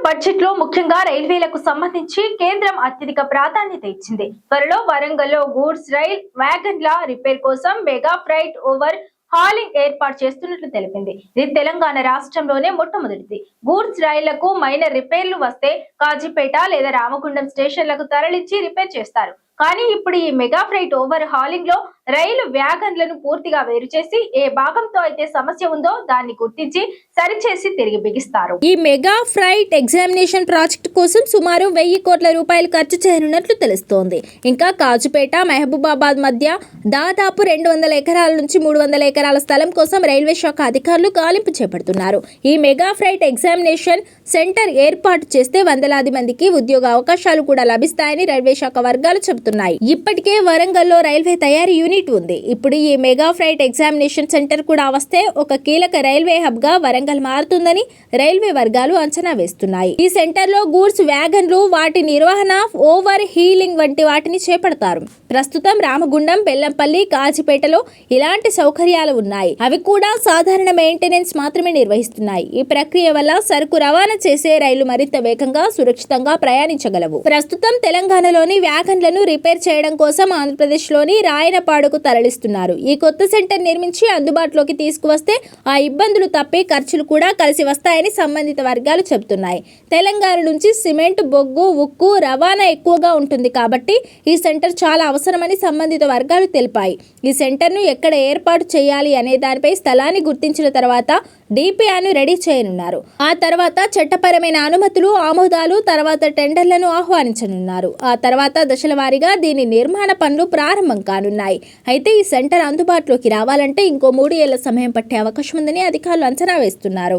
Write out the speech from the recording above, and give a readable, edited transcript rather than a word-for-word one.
Budget లో ముఖ్యంగా రైల్వేలకు సంబంధించి కేంద్రం అత్యధిక ప్రాధాన్యత ఇచ్చింది. త్వరలో వరంగల్లో గూడ్స్ రైల్ వ్యాగన్ల రిపేర్ కోసం మెగా ఫ్రైట్ ఓవర్ హాలింగ్ ఏర్పాటు చేస్తున్నట్లు తెలిపింది. ఇది తెలంగాణ రాష్ట్రంలోనే మొట్టమొదటిది. గూడ్స్ రైళ్లకు మైనర్ రిపేర్లు వస్తే కాజీపేట లేదా రామగుండం స్టేషన్లకు తరలించి రిపేర్ చేస్తారు. కానీ ఇప్పుడు ఈ మెగా ఫ్రైట్ ఓవర్ హాలింగ్ లో రైలు వ్యాగన్లను పూర్తిగా వేరు చేసి ఏ భాగంతో అయితే సమస్య ఉందో దాన్ని గుర్తించి సరిచేసి తిరిగి బిగిస్తారు. ఈ మెగా ఫ్రైట్ ఎగ్జామినేషన్ ప్రాజెక్టు కోసం సుమారు 1000 కోట్ల రూపాయలు ఖర్చు చేయనున్నట్లు తెలుస్తోంది. ఇంకా కాజుపేట మహబూబాబాద్ మధ్య దాదాపు 200 ఎకరాల నుంచి 300 ఎకరాల స్థలం కోసం రైల్వే శాఖ అధికారులు గాలింపు చేపడుతున్నారు. ఈ మెగా ఫ్రైట్ ఎగ్జామినేషన్ సెంటర్ ఏర్పాటు చేస్తే వందలాది మందికి ఉద్యోగ అవకాశాలు కూడా లభిస్తాయని రైల్వే శాఖ వర్గాలు చెబుతున్నాయి. ఇప్పటికే వరంగల్లో రైల్వే తయారీ యూనిట్ ఉంది. ఇప్పుడు ఈ మెగా ఫ్రైట్ ఎగ్జామినేషన్ సెంటర్ కూడా వస్తే ఒక కీలక రైల్వే హబ్ గా వరంగల్ మారుతుందని రైల్వే వర్గాలు అంచనా వేస్తున్నాయి. ఈ సెంటర్ లో గూడ్స్ వ్యాగన్లు, వాటి నిర్వహణ, ఓవర్ హీలింగ్ వంటి వాటిని చేపడతారు. ప్రస్తుతం రామగుండం, బెల్లంపల్లి, కాజీపేటలో ఇలాంటి సౌకర్యాలు ఉన్నాయి. అవి కూడా సాధారణ మెయింటెనెన్స్ మాత్రమే నిర్వహిస్తున్నాయి. ఈ ప్రక్రియ వల్ల సరుకు రవాణా చేసే రైళ్లు మరింత వేగంగా, సురక్షితంగా ప్రయాణించగలవు. ప్రస్తుతం తెలంగాణలోని వ్యాగన్లను రిపేర్ చేయడం కోసం ఆంధ్రప్రదేశ్ లోని రాయనపాడుకు తరలిస్తున్నారు. ఈ కొత్త సెంటర్ నిర్మించి అందుబాటులోకి తీసుకువస్తే ఆ ఇబ్బందులు తప్పి ఖర్చులు కూడా కలిసి వస్తాయని సంబంధిత వర్గాలు చెబుతున్నాయి. తెలంగాణ నుంచి సిమెంట్, బొగ్గు, ఉక్కు రవాణా ఎక్కువగా ఉంటుంది కాబట్టి ఈ సెంటర్ చాలా అవసరమని సంబంధిత వర్గాలు తెలిపాయి. ఈ సెంటర్ను ఎక్కడ ఏర్పాటు చేయాలి అనే దానిపై స్థలాన్ని గుర్తించిన తర్వాత డిపిఆర్ను రెడీ చేయనున్నారు. ఆ తర్వాత చట్టపరమైన అనుమతులు, ఆమోదాలు, తర్వాత టెండర్లను ఆహ్వానించనున్నారు. ఆ తర్వాత దశల వారీగా దీని నిర్మాణ పనులు ప్రారంభం కానున్నాయి. అయితే ఈ సెంటర్ అందుబాటులోకి రావాలంటే ఇంకో 3 ఏళ్ల సమయం పట్టే అవకాశం ఉందని అధికారులు అంచనా వేస్తున్నారు.